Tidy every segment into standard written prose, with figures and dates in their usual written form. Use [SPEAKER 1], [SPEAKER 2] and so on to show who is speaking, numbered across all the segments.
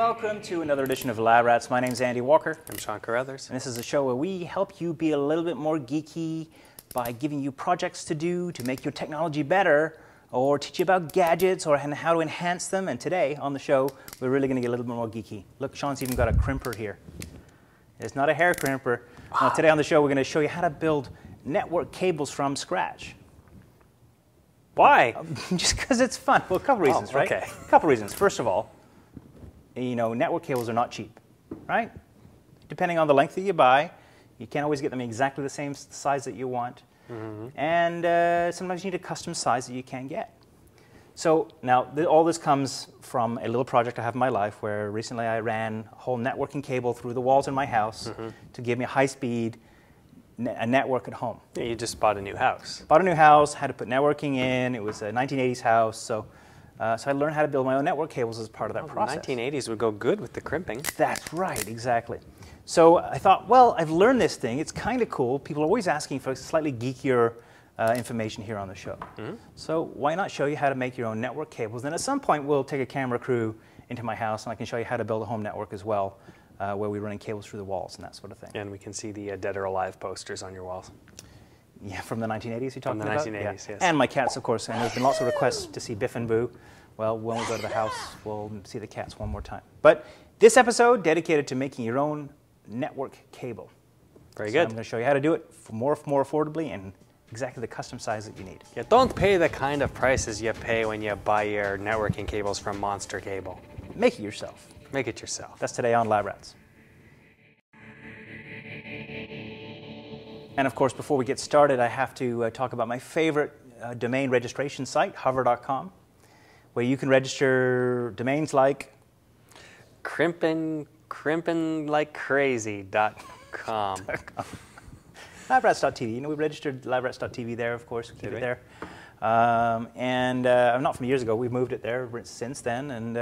[SPEAKER 1] welcome to another edition of Lab Rats. My name's Andy Walker.
[SPEAKER 2] I'm Sean Carruthers.
[SPEAKER 1] And this is a show where we help you be a little bit more geeky by giving you projects to do to make your technology better, or teach you about gadgets or how to enhance them. And today on the show, we're really going to get a little bit more geeky. Look, Sean's even got a crimper here. It's not a hair crimper. Today on the show, we're going to show you how to build network cables from scratch.
[SPEAKER 2] Why?
[SPEAKER 1] Just because it's fun. Well, a couple reasons, right?
[SPEAKER 2] Okay.
[SPEAKER 1] A couple reasons. First of all, you know, network cables are not cheap, right? Depending on the length that you buy, you can't always get them exactly the same size that you want. And sometimes you need a custom size that you can't get. So now, all this comes from a little project I have in my life where recently I ran a whole networking cable through the walls in my house to give me a high-speed network at home.
[SPEAKER 2] Yeah, you just bought a new house.
[SPEAKER 1] Bought a new house, had to put networking in. It was a 1980s house, so I learned how to build my own network cables as part of that process.
[SPEAKER 2] The 1980s would go good with the crimping.
[SPEAKER 1] That's right, exactly. So I thought, well, I've learned this thing. It's kind of cool. People are always asking for slightly geekier information here on the show. So why not show you how to make your own network cables? Then at some point, we'll take a camera crew into my house, and I can show you how to build a home network as well, where we're running cables through the walls and that sort of thing.
[SPEAKER 2] And we can see the Dead or Alive posters on your walls.
[SPEAKER 1] Yeah, from the 1980s you're talking about?
[SPEAKER 2] From the 1980s, yes.
[SPEAKER 1] And my cats, of course. And there's been lots of requests to see Biff and Boo. Well, when we go to the house, we'll see the cats one more time. But this episode, dedicated to making your own network cable.
[SPEAKER 2] Very
[SPEAKER 1] So
[SPEAKER 2] good.
[SPEAKER 1] I'm going to show you how to do it more affordably and exactly the custom size that you need.
[SPEAKER 2] Yeah, don't pay the kind of prices you pay when you buy your networking cables from Monster Cable.
[SPEAKER 1] Make it yourself.
[SPEAKER 2] Make it yourself.
[SPEAKER 1] That's today on Lab Rats. And of course, before we get started, I have to talk about my favorite domain registration site, hover.com, where you can register domains like
[SPEAKER 2] crimpinlikecrazy.com.
[SPEAKER 1] LabRats.tv. You know, we registered LabRats.tv there, of course. Keep it there. Not from years ago. We've moved it there since then. And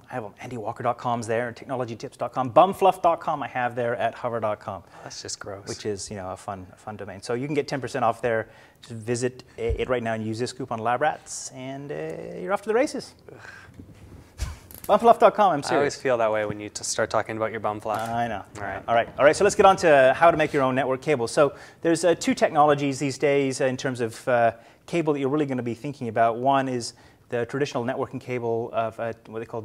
[SPEAKER 1] I have AndyWalker.com's there, TechnologyTips.com, Bumfluff.com I have there at Hover.com.
[SPEAKER 2] That's just gross.
[SPEAKER 1] Which is, you know, a fun domain. So you can get 10% off there. Just visit it right now and use this coupon LabRats, and you're off to the races. Bumfluff.com, I'm serious.
[SPEAKER 2] I always feel that way when you start talking about your bum fluff.
[SPEAKER 1] I know.
[SPEAKER 2] All right.
[SPEAKER 1] All right, so let's get on to how to make your own network cable. So there's two technologies these days in terms of cable that you're really going to be thinking about. One is the traditional networking cable of what they call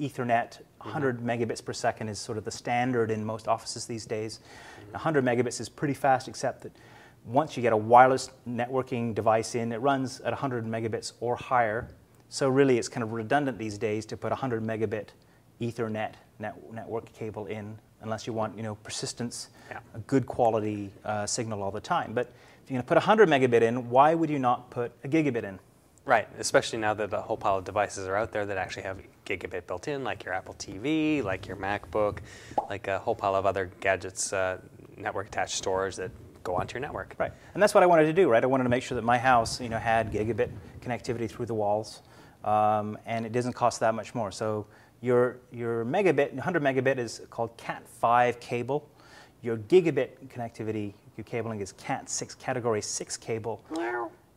[SPEAKER 1] Ethernet. 100 megabits per second is sort of the standard in most offices these days. 100 megabits is pretty fast, except that once you get a wireless networking device in, it runs at 100 megabits or higher. So really, it's kind of redundant these days to put a 100 megabit Ethernet network cable in, unless you want, you know, persistence, a good quality signal all the time. But if you're going to put 100 megabit in, why would you not put a gigabit in?
[SPEAKER 2] Right, especially now that a whole pile of devices are out there that actually have gigabit built in, like your Apple TV, like your MacBook, like a whole pile of other gadgets, network attached storage that go onto your network.
[SPEAKER 1] Right, and that's what I wanted to do, right? I wanted to make sure that my house, you know, had gigabit connectivity through the walls, and it doesn't cost that much more. So your megabit, 100 megabit is called Cat5 cable. Your gigabit connectivity, your cabling is Cat6, Category 6 cable.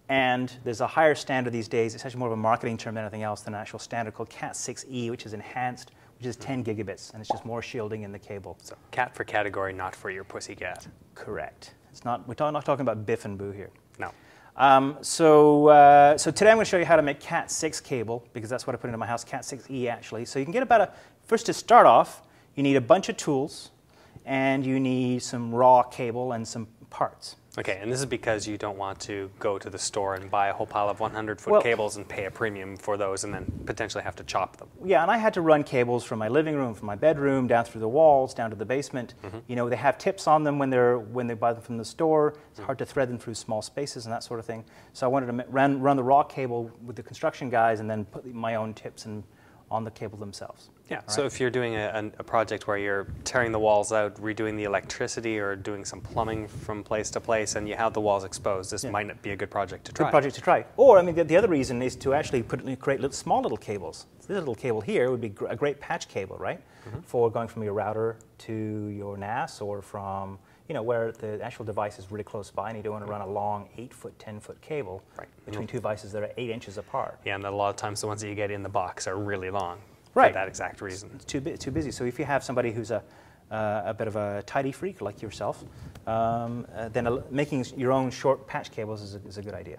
[SPEAKER 1] And there's a higher standard these days. It's actually more of a marketing term than anything else than an actual standard called Cat6e, which is enhanced, which is 10 gigabits, and it's just more shielding in the cable.
[SPEAKER 2] So cat for category, not for your pussycat.
[SPEAKER 1] Correct. It's not. We're not talking about Biff and Boo here.
[SPEAKER 2] No.
[SPEAKER 1] So today I'm going to show you how to make Cat6 cable, because that's what I put into my house, Cat6e actually. So you can get about first to start off, you need a bunch of tools, and you need some raw cable and some parts.
[SPEAKER 2] Okay, and this is because you don't want to go to the store and buy a whole pile of 100-foot cables and pay a premium for those and then potentially have to chop them.
[SPEAKER 1] Yeah, and I had to run cables from my living room, from my bedroom, down through the walls, down to the basement. You know, they have tips on them when they buy them from the store. It's hard to thread them through small spaces and that sort of thing. So I wanted to run the raw cable with the construction guys and then put my own tips on the cable themselves.
[SPEAKER 2] Yeah, so if you're doing a project where you're tearing the walls out, redoing the electricity, or doing some plumbing from place to place, and you have the walls exposed, this might not be a good project to try.
[SPEAKER 1] Good project to try. Or, I mean, the other reason is to actually create small little cables. So this little cable here would be a great patch cable, right? For going from your router to your NAS, or from, you know, where the actual device is really close by and you don't want to run a long 8-foot, 10-foot cable between two devices that are 8 inches apart.
[SPEAKER 2] Yeah, and a lot of times the ones that you get in the box are really long.
[SPEAKER 1] Right.
[SPEAKER 2] for that exact reason.
[SPEAKER 1] It's too busy. So if you have somebody who's a bit of a tidy freak like yourself, then making your own short patch cables is a good idea.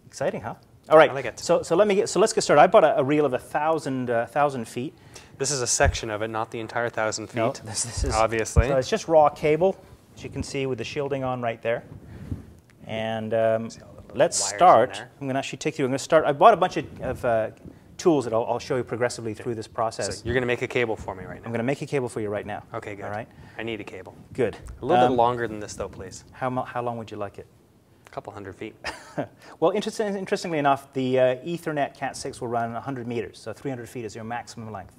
[SPEAKER 1] Exciting, huh? All right.
[SPEAKER 2] I like it.
[SPEAKER 1] So let's get started. I bought a reel of 1,000 feet.
[SPEAKER 2] This is a section of it, not the entire 1,000 feet.
[SPEAKER 1] No, this is
[SPEAKER 2] obviously.
[SPEAKER 1] So it's just raw cable, as you can see with the shielding on right there. And let's start. I'm going to actually take you. I'm going to start. I bought a bunch of tools that I'll show you progressively through this process.
[SPEAKER 2] So you're going to make a cable for me right now.
[SPEAKER 1] I'm going to make a cable for you right now.
[SPEAKER 2] Okay, good.
[SPEAKER 1] All right.
[SPEAKER 2] I need a cable.
[SPEAKER 1] Good.
[SPEAKER 2] A little bit longer than this, though, please.
[SPEAKER 1] How long would you like it?
[SPEAKER 2] A couple hundred feet.
[SPEAKER 1] Well, interestingly enough, the Ethernet Cat6 will run 100 meters, so 300 feet is your maximum length.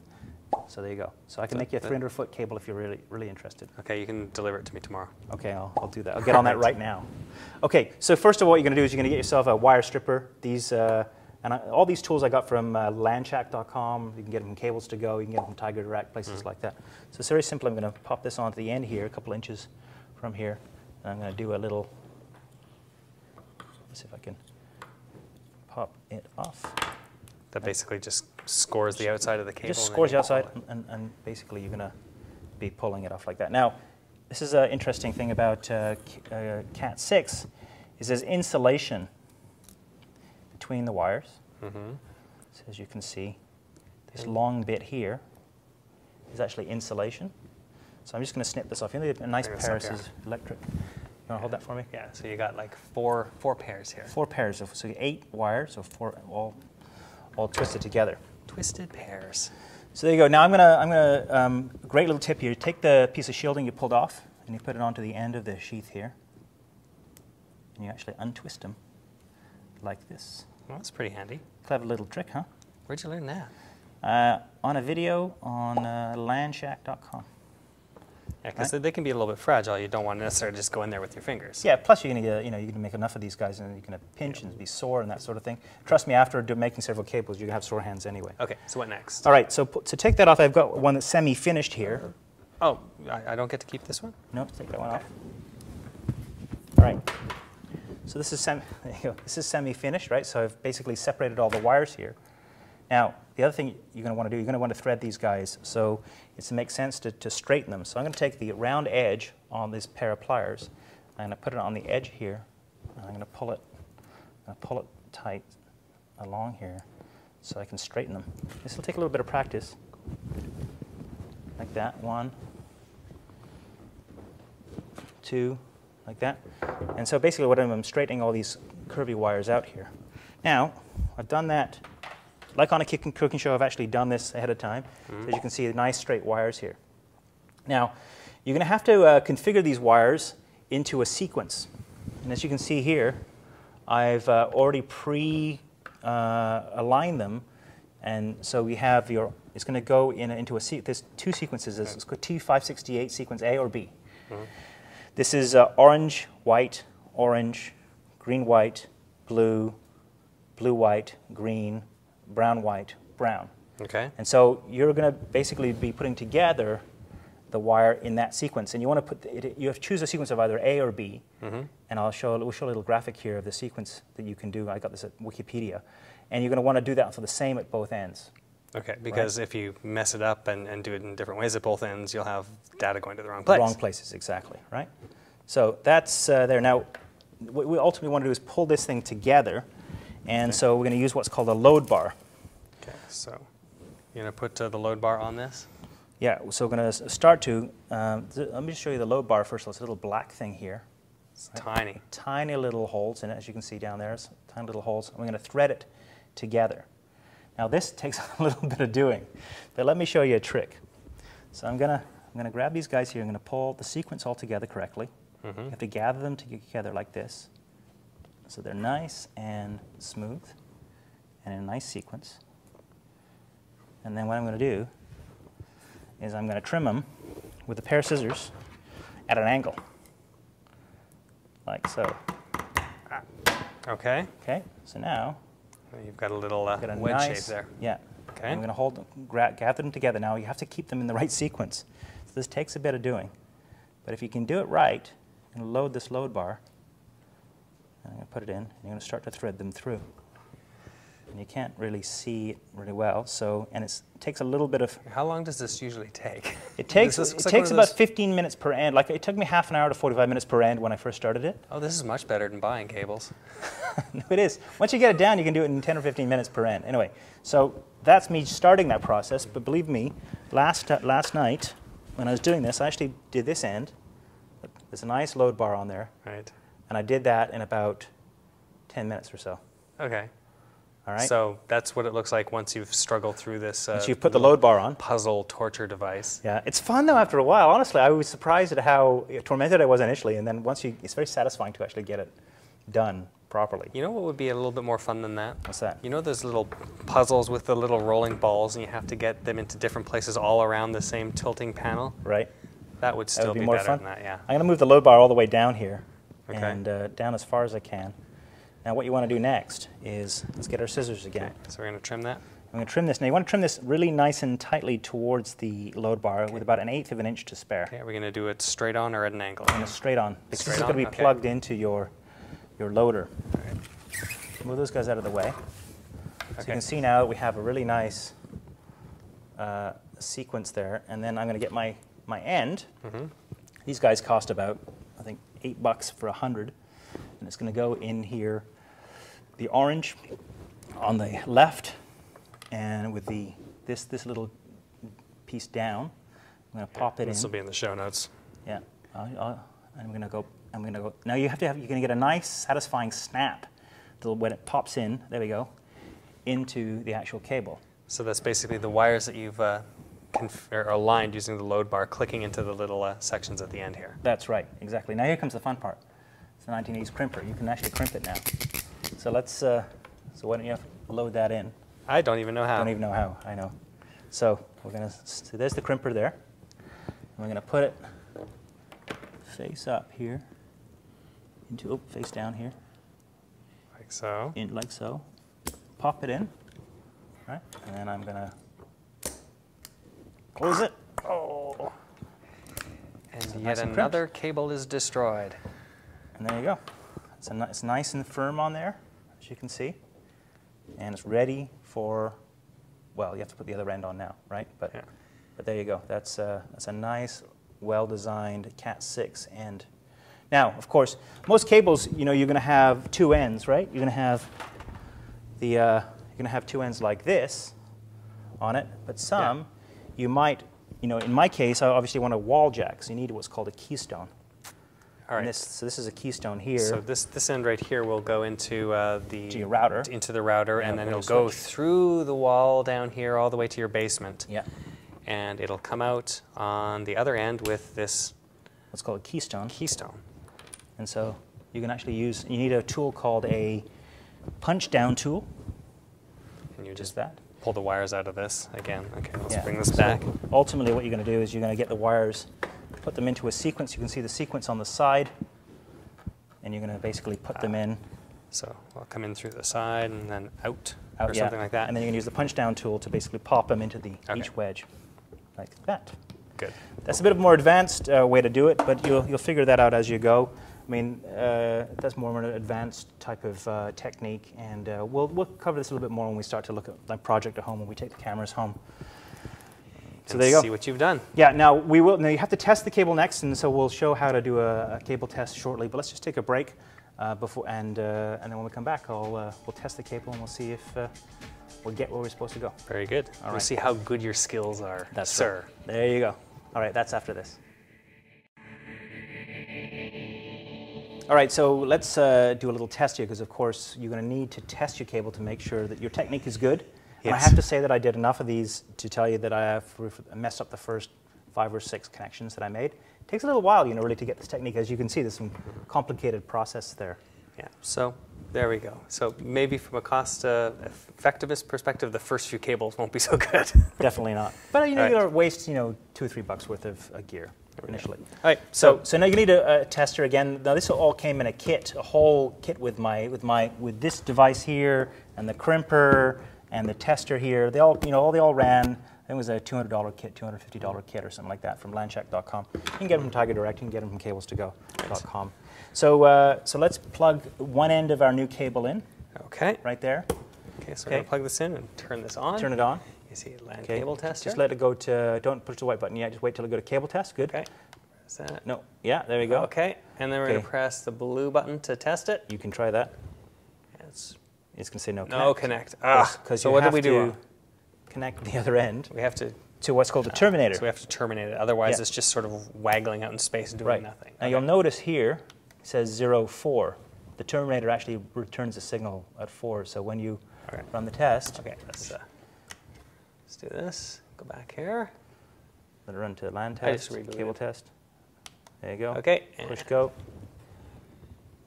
[SPEAKER 1] So there you go. So I can make you a 300-foot cable if you're really interested.
[SPEAKER 2] Okay, you can deliver it to me tomorrow.
[SPEAKER 1] Okay, I'll do that. I'll get on that right now. Okay, so first of all, what you're going to do is you're going to get yourself a wire stripper. These all these tools I got from landshack.com. You can get them from Cables to Go. You can get them from Tiger Direct, places like that. So it's very simple. I'm going to pop this onto the end here, a couple inches from here. And I'm going to do a little. Let's see if I can pop it off.
[SPEAKER 2] That basically just scores the outside of the cable.
[SPEAKER 1] Just scores the outside, and basically you're going to be pulling it off like that. Now, this is an interesting thing about Cat6, is there's insulation between the wires.
[SPEAKER 2] Mm-hmm.
[SPEAKER 1] So as you can see, this long bit here is actually insulation. So I'm just going to snip this off. You need a nice pair of scissors, electric. You want to hold that for me?
[SPEAKER 2] Yeah, so you got like four pairs here.
[SPEAKER 1] 4 pairs, so 8 wires, so 4 all twisted together.
[SPEAKER 2] Twisted pairs.
[SPEAKER 1] So there you go. Now I'm gonna great little tip here. Take the piece of shielding you pulled off and you put it onto the end of the sheath here, and you actually untwist them like this.
[SPEAKER 2] Well, that's pretty handy.
[SPEAKER 1] Clever little trick, huh?
[SPEAKER 2] Where'd you learn that?
[SPEAKER 1] On a video on landshack.com.
[SPEAKER 2] Yeah, because they can be a little bit fragile. You don't want to necessarily just go in there with your fingers.
[SPEAKER 1] Yeah. Plus, you're gonna make enough of these guys, and you're gonna pinch and be sore and that sort of thing. Trust me, after making several cables, you're gonna have sore hands anyway.
[SPEAKER 2] Okay. So what next?
[SPEAKER 1] All right. So to take that off, I've got one that's semi-finished here.
[SPEAKER 2] Oh, I don't get to keep this one?
[SPEAKER 1] No, take that one off. All right. So this is there you go. This is semi-finished, right? So I've basically separated all the wires here. Now, the other thing you're going to want to do, you're going to want to thread these guys. So it makes sense to straighten them. So I'm going to take the round edge on this pair of pliers. I'm going to put it on the edge here, and I'm going to pull it tight along here so I can straighten them. This will take a little bit of practice. Like that. 1, 2, like that. And so basically what I'm straightening all these curvy wires out here. Now, I've done that. Like on a cooking show, I've actually done this ahead of time. So as you can see, the nice straight wires here. Now, you're going to have to configure these wires into a sequence. And as you can see here, I've already aligned them. And so we have it's going to go into there's 2 sequences. It's called T568 sequence A or B. This is orange, white, orange, green, white, blue, blue, white, green, brown, white, brown.
[SPEAKER 2] Okay.
[SPEAKER 1] And so you're going to basically be putting together the wire in that sequence. And you want to you have to choose a sequence of either A or B. And we'll show a little graphic here of the sequence that you can do. I got this at Wikipedia. And you're going to want to do that for the same at both ends.
[SPEAKER 2] Okay, because if you mess it up and do it in different ways at both ends, you'll have data going to the wrong place.
[SPEAKER 1] Wrong places, exactly, right? So that's there. Now, what we ultimately want to do is pull this thing together. And so we're going to use what's called a load bar.
[SPEAKER 2] Okay, so you're going to put the load bar on this?
[SPEAKER 1] Yeah, so we're going to start let me just show you the load bar first. It's a little black thing here.
[SPEAKER 2] It's tiny.
[SPEAKER 1] Tiny little holes in it, as you can see down there. Tiny little holes. And we're going to thread it together. Now this takes a little bit of doing, but let me show you a trick. So I'm going to grab these guys here. I'm going to pull the sequence all together correctly. You have to gather them together like this. So they're nice and smooth and in a nice sequence. And then what I'm going to do is I'm going to trim them with a pair of scissors at an angle, like so.
[SPEAKER 2] Okay.
[SPEAKER 1] Okay, so now
[SPEAKER 2] you've got a little wedge
[SPEAKER 1] nice
[SPEAKER 2] shape there.
[SPEAKER 1] Yeah.
[SPEAKER 2] Okay.
[SPEAKER 1] I'm going to hold them, gather them together. Now you have to keep them in the right sequence. So this takes a bit of doing. But if you can do it right, and load this load bar, and I'm going to put it in, and you're going to start to thread them through. And you can't really see it really well, so, and it takes a little bit of...
[SPEAKER 2] How long does this usually take?
[SPEAKER 1] It takes about 15 minutes per end. Like, it took me half an hour to 45 minutes per end when I first started it.
[SPEAKER 2] Oh, this is much better than buying cables.
[SPEAKER 1] No, it is. Once you get it down, you can do it in 10 or 15 minutes per end. Anyway, so that's me starting that process, but believe me, last night, when I was doing this, I actually did this end. There's a nice load bar on there.
[SPEAKER 2] Right.
[SPEAKER 1] And I did that in about 10 minutes or so.
[SPEAKER 2] Okay.
[SPEAKER 1] All right.
[SPEAKER 2] So that's what it looks like once you've struggled through this.
[SPEAKER 1] Once you've put the load bar on.
[SPEAKER 2] Puzzle torture device.
[SPEAKER 1] Yeah, it's fun though after a while. Honestly, I was surprised at how tormented I was initially, and then once it's very satisfying to actually get it done properly.
[SPEAKER 2] You know what would be a little bit more fun than that?
[SPEAKER 1] What's that?
[SPEAKER 2] You know those little puzzles with the little rolling balls, and you have to get them into different places all around the same tilting panel?
[SPEAKER 1] Right.
[SPEAKER 2] That would still be
[SPEAKER 1] more
[SPEAKER 2] better
[SPEAKER 1] fun
[SPEAKER 2] than that, yeah.
[SPEAKER 1] I'm going to move the load bar all the way down here,
[SPEAKER 2] Okay.
[SPEAKER 1] and down as far as I can. Now what you want to do next is, let's get our scissors again.
[SPEAKER 2] Okay, so we're going to trim that.
[SPEAKER 1] I'm going to trim this. Now you want to trim this really nice and tightly towards the load bar with about 1/8 of an inch to spare.
[SPEAKER 2] Okay, are we going to do it straight on or at an angle?
[SPEAKER 1] And straight on, because
[SPEAKER 2] Straight
[SPEAKER 1] this is going to be
[SPEAKER 2] on? Okay.
[SPEAKER 1] plugged into your loader.
[SPEAKER 2] All right.
[SPEAKER 1] Move those guys out of the way. So
[SPEAKER 2] Okay.
[SPEAKER 1] you can see now we have a really nice sequence there, and then I'm going to get my end.
[SPEAKER 2] Mm-hmm.
[SPEAKER 1] These guys cost about, I think, $8 for 100, and it's going to go in here. The orange on the left, and with this little piece down, I'm going to pop it in.
[SPEAKER 2] This will be in the show notes.
[SPEAKER 1] Yeah, I'm going to go. Now you're going to get a nice, satisfying snap when it pops in. There we go, into the actual cable.
[SPEAKER 2] So that's basically the wires that you've aligned using the load bar, clicking into the little sections at the end here.
[SPEAKER 1] That's right, exactly. Now here comes the fun part. It's a 1980s crimper. You can actually crimp it now. So let's. So why don't you load that in?
[SPEAKER 2] I don't even know how.
[SPEAKER 1] Don't even know how. I know. So we're going to. So there's the crimper there. And we're going to put it face up here. Face down here.
[SPEAKER 2] Like so.
[SPEAKER 1] In like so. Pop it in. Right, and then I'm going to close it. Oh.
[SPEAKER 2] And
[SPEAKER 1] So
[SPEAKER 2] yet
[SPEAKER 1] nice and
[SPEAKER 2] another cable is destroyed.
[SPEAKER 1] And there you go. It's nice and firm on there, as you can see. And it's ready for, well, you have to put the other end on now, right? But there you go. That's a nice, well-designed Cat 6 end. Now, of course, most cables, you're going to have two ends, right? You're going to have two ends like this on it, but some you might, in my case, I obviously want a wall jack, so you need what's called a keystone.
[SPEAKER 2] All right.
[SPEAKER 1] So this is a keystone here.
[SPEAKER 2] So this end right here will go into
[SPEAKER 1] to your router.
[SPEAKER 2] Into the router, and then it'll
[SPEAKER 1] switch.
[SPEAKER 2] go through the wall down here all the way to your basement.
[SPEAKER 1] Yeah.
[SPEAKER 2] And it'll come out on the other end with this
[SPEAKER 1] What's called a keystone.
[SPEAKER 2] keystone.
[SPEAKER 1] And so you can actually you need a tool called a punch down tool.
[SPEAKER 2] And you just
[SPEAKER 1] that.
[SPEAKER 2] pull the wires out of this again. Okay, let's
[SPEAKER 1] Yeah.
[SPEAKER 2] bring this back.
[SPEAKER 1] So ultimately what you're going to do is you're going to get the wires, put them into a sequence. You can see the sequence on the side, and you're going to basically put them in.
[SPEAKER 2] So I'll come in through the side and then out or
[SPEAKER 1] yeah.
[SPEAKER 2] something like that.
[SPEAKER 1] And then you can use the punch down tool to basically pop them into each wedge, like that.
[SPEAKER 2] Good.
[SPEAKER 1] That's a bit of a more advanced way to do it, but you'll figure that out as you go. I mean, that's more of an advanced type of technique, and we'll cover this a little bit more when we start to look at like project at home when we take the cameras home. So there you go.
[SPEAKER 2] See what you've done.
[SPEAKER 1] Yeah. Now we will. Now you have to test the cable next, and so we'll show how to do a cable test shortly. But let's just take a break before, and then when we come back, we'll test the cable and we'll see if we'll get where we're supposed to go.
[SPEAKER 2] Very good. We'll see how good your skills are, sir.
[SPEAKER 1] Right. There you go. All right. That's after this. All right, so let's do a little test here, because of course you're going to need to test your cable to make sure that your technique is good. Yes. And I have to say that I did enough of these to tell you that I have messed up the first 5 or 6 connections that I made. It takes a little while, really, to get this technique. As you can see, there's some complicated process there.
[SPEAKER 2] Yeah, so there we go. So maybe from a cost effectiveness perspective, the first few cables won't be so good. Definitely
[SPEAKER 1] not. But you're going to waste, $2 or $3 worth of gear initially.
[SPEAKER 2] All right.
[SPEAKER 1] So now you need a tester again. Now this all came in a kit, a whole kit with this device here and the crimper and the tester here. They all ran. I think it was a $200 kit, $250 kit or something like that from Landshack.com. You can get them from Tiger Direct. You can get them from CablesToGo.com. So let's plug one end of our new cable in.
[SPEAKER 2] Okay.
[SPEAKER 1] Right there.
[SPEAKER 2] Okay, so we're going to plug this in and turn this on.
[SPEAKER 1] Turn it on.
[SPEAKER 2] You see LAN cable tester.
[SPEAKER 1] Just let it go to, don't push the white button yet, just wait till it go to cable test. Good.
[SPEAKER 2] Okay. Press that.
[SPEAKER 1] No, yeah, there we go.
[SPEAKER 2] Okay, and then we're going to press the blue button to test it.
[SPEAKER 1] You can try that.
[SPEAKER 2] It's
[SPEAKER 1] going to say no connect.
[SPEAKER 2] No connect. Because
[SPEAKER 1] so what do we do? Connect the other end.
[SPEAKER 2] We have to
[SPEAKER 1] what's called the terminator.
[SPEAKER 2] So we have to terminate it. Otherwise, it's just sort of waggling out in space doing nothing.
[SPEAKER 1] Now you'll notice here it says 04. The terminator actually returns a signal at 4. So when you run the test,
[SPEAKER 2] let's do this. Go back here.
[SPEAKER 1] Let it run to LAN test, cable test. There you go.
[SPEAKER 2] Okay.
[SPEAKER 1] Push go.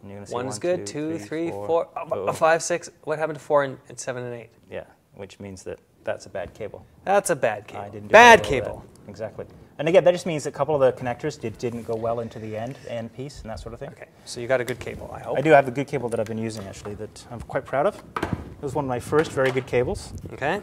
[SPEAKER 1] And you're going to see
[SPEAKER 2] 1's good. 2, 3, 4. 5, 6. What happened to 4 and 7 and 8?
[SPEAKER 1] Yeah, which means that that's a bad cable.
[SPEAKER 2] That's a bad cable.
[SPEAKER 1] I didn't do
[SPEAKER 2] bad cable.
[SPEAKER 1] Exactly. And again, that just means that a couple of the connectors didn't go well into the end piece and that sort of thing.
[SPEAKER 2] Okay, so you got a good cable, I hope.
[SPEAKER 1] I do have a good cable that I've been using, actually, that I'm quite proud of. It was one of my first very good cables.
[SPEAKER 2] Okay.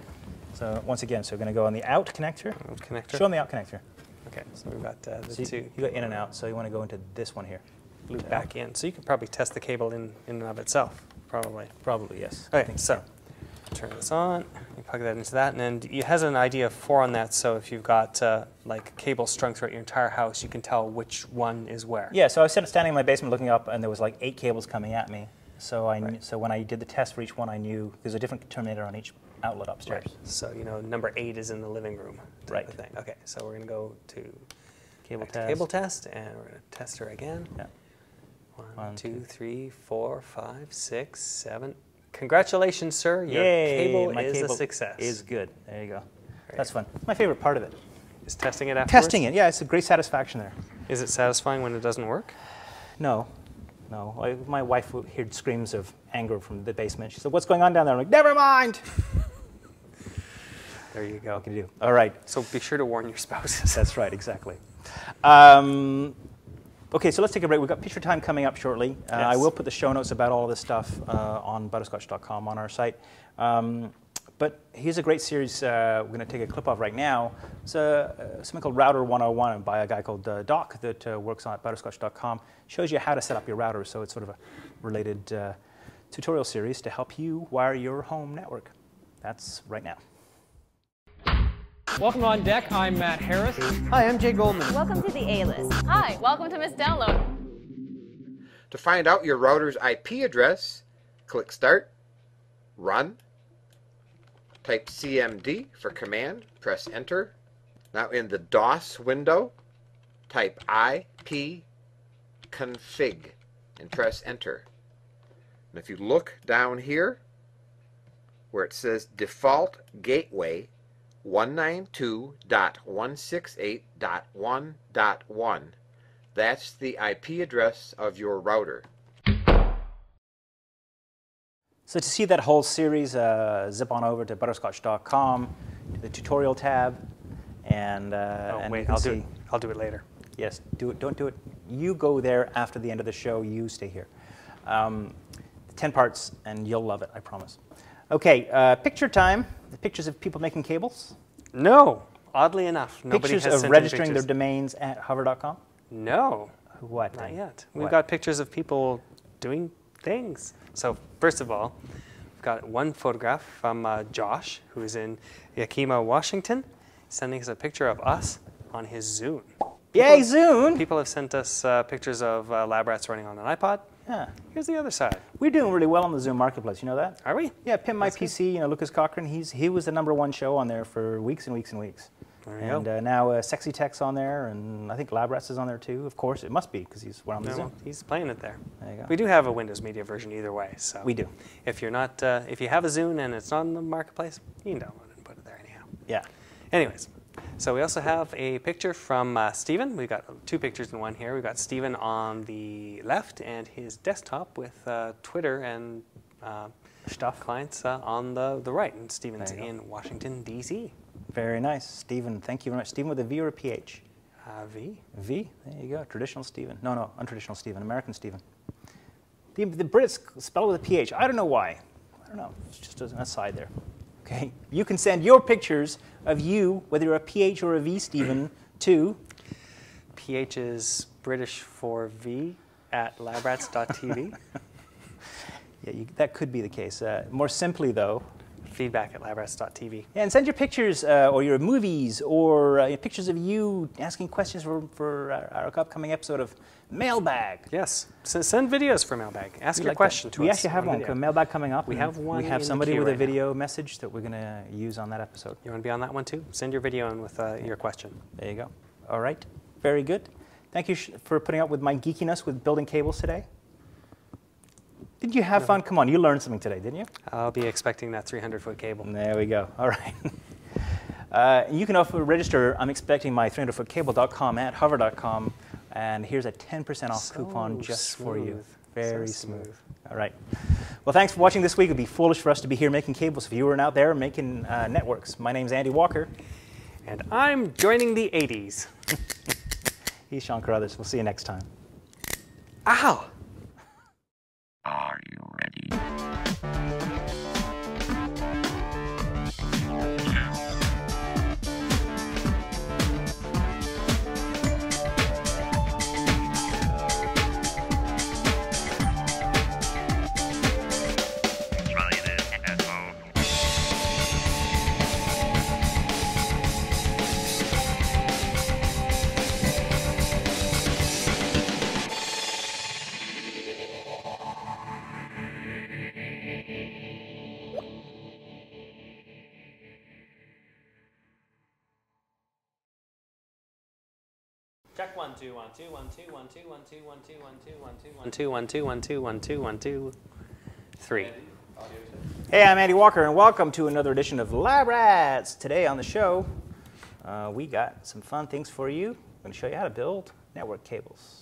[SPEAKER 1] So once again, so we're going to go on the out connector.
[SPEAKER 2] Out connector.
[SPEAKER 1] Show them the out connector.
[SPEAKER 2] Okay, so we've got the two.
[SPEAKER 1] You got in and out, so you want to go into this one here.
[SPEAKER 2] Loop back in. So you could probably test the cable in and of itself, probably.
[SPEAKER 1] Probably, yes.
[SPEAKER 2] Okay, so turn this on, you plug that into that, and then it has an ID of 4 on that, so if you've got like cables strung throughout your entire house, you can tell which one is where.
[SPEAKER 1] Yeah, so I was standing in my basement looking up, and there was like 8 cables coming at me. So so when I did the test for each one, I knew there's a different terminator on each outlet upstairs.
[SPEAKER 2] Right. So you know number 8 is in the living room. Type of thing. Okay, so we're going to go to cable test, and we're going to test her again. Yeah. 1, 2, 3, 4, 5, 6, 7. Congratulations, sir. Your cable is a success.
[SPEAKER 1] Is good. There you go. That's fun. It's my favorite part of it.
[SPEAKER 2] Is testing it afterwards?
[SPEAKER 1] Testing it, yeah. It's a great satisfaction there.
[SPEAKER 2] Is it satisfying when it doesn't work?
[SPEAKER 1] No. No. My wife heard screams of anger from the basement. She said, "What's going on down there?" I'm like, "Never mind."
[SPEAKER 2] There you go.
[SPEAKER 1] What can you do? All right.
[SPEAKER 2] So be sure to warn your spouses.
[SPEAKER 1] That's right, exactly. Okay, so let's take a break. We've got picture time coming up shortly. I will put the show notes about all of this stuff on butterscotch.com on our site. But here's a great series we're going to take a clip of right now. It's something called Router 101 by a guy called Doc that works on at butterscotch.com. Shows you how to set up your router, so it's sort of a related tutorial series to help you wire your home network. That's right now.
[SPEAKER 3] Welcome on deck. I'm Matt Harris.
[SPEAKER 4] Hi, I'm Jay Goldman.
[SPEAKER 5] Welcome to the A-List.
[SPEAKER 6] Hi, welcome to Miss Download.
[SPEAKER 7] To find out your router's IP address, click Start, Run, type CMD for command, press Enter. Now in the DOS window, type IP config and press Enter. And if you look down here where it says Default Gateway 192.168.1.1, that's the IP address of your router.
[SPEAKER 1] So to see that whole series, zip on over to butterscotch.com, to the tutorial tab, and
[SPEAKER 2] wait, I'll do it later.
[SPEAKER 1] Yes, do it. Don't do it. You go there after the end of the show. You stay here. 10 parts, and you'll love it. I promise. Okay, picture time. The pictures of people making cables.
[SPEAKER 2] No, oddly enough, nobody has
[SPEAKER 1] pictures
[SPEAKER 2] sent
[SPEAKER 1] of registering
[SPEAKER 2] in
[SPEAKER 1] their
[SPEAKER 2] pictures.
[SPEAKER 1] domains at hover.com.
[SPEAKER 2] No,
[SPEAKER 1] what?
[SPEAKER 2] Not yet.
[SPEAKER 1] What?
[SPEAKER 2] We've got pictures of people doing things. So first of all, we've got one photograph from Josh, who is in Yakima, Washington, sending us a picture of us on his Zune.
[SPEAKER 1] Yay, Zune!
[SPEAKER 2] People have sent us pictures of lab rats running on an iPod.
[SPEAKER 1] Yeah.
[SPEAKER 2] Here's the other side.
[SPEAKER 1] We're doing really well on the Zoom marketplace. You know that?
[SPEAKER 2] Are we?
[SPEAKER 1] Yeah, Pimp My PC. You know, Lucas Cochran. He was the #1 show on there for weeks and weeks and weeks.
[SPEAKER 2] There you
[SPEAKER 1] and
[SPEAKER 2] go.
[SPEAKER 1] Now Sexy Tech's on there, and I think Lab Rats is on there too. Of course, it must be because we're on the Zoom.
[SPEAKER 2] He's playing it there.
[SPEAKER 1] There you go.
[SPEAKER 2] We do have a Windows Media version either way. So
[SPEAKER 1] we do.
[SPEAKER 2] If you're not, if you have a Zune and it's not in the marketplace, you can download it and put it there anyhow.
[SPEAKER 1] Yeah.
[SPEAKER 2] Anyways, so we also have a picture from Stephen. We've got 2 pictures in one here. We've got Stephen on the left and his desktop with Twitter and
[SPEAKER 1] stuff
[SPEAKER 2] clients on the right. And Stephen's in Washington, D.C.
[SPEAKER 1] Very nice. Stephen, thank you very much. Stephen with a V or a PH?
[SPEAKER 2] V.
[SPEAKER 1] V? There you go. Traditional Stephen. No, untraditional Stephen. American Stephen. The Brits spell it with a PH. I don't know why. I don't know. It's just an aside there. Okay. You can send your pictures of you, whether you're a PH or a V, Stephen, to
[SPEAKER 2] PH is British for V at labrats.tv.
[SPEAKER 1] Yeah, that could be the case. More simply, though,
[SPEAKER 2] feedback@labrats.tv.
[SPEAKER 1] yeah, and send your pictures or your movies or pictures of you asking questions for our upcoming episode of Mailbag.
[SPEAKER 2] Yes, send videos for Mailbag. Ask your question to us.
[SPEAKER 1] We actually have one.
[SPEAKER 2] Video.
[SPEAKER 1] Mailbag coming up.
[SPEAKER 2] We have one.
[SPEAKER 1] We have
[SPEAKER 2] in
[SPEAKER 1] somebody
[SPEAKER 2] the queue
[SPEAKER 1] with a
[SPEAKER 2] right now.
[SPEAKER 1] video message that we're going to use on that episode.
[SPEAKER 2] You want to be on that one too? Send your video in with your question.
[SPEAKER 1] There you go. All right. Very good. Thank you for putting up with my geekiness with building cables today. Did you have fun? Come on, you learned something today, didn't you?
[SPEAKER 2] I'll be expecting that 300-foot cable.
[SPEAKER 1] There we go. All right. You can also register. I'm expecting my 300footcable.com at hover.com. And here's a 10% off coupon just for you. Very smooth. All right. Well, thanks for watching this week. It would be foolish for us to be here making cables if you weren't out there making networks. My name's Andy Walker.
[SPEAKER 2] And I'm joining the 80s.
[SPEAKER 1] He's Sean Carruthers. We'll see you next time.
[SPEAKER 2] Ow!
[SPEAKER 4] Are you ready? Try this at home.
[SPEAKER 2] Check 1 2 1 2 1 2 1 2 1 2 1 2 1 2 1 2 1 2 1 2 1 2 1 2 3.
[SPEAKER 1] Hey, I'm Andy Walker, and welcome to another edition of Lab Rats. Today on the show, we got some fun things for you. I'm going to show you how to build network cables.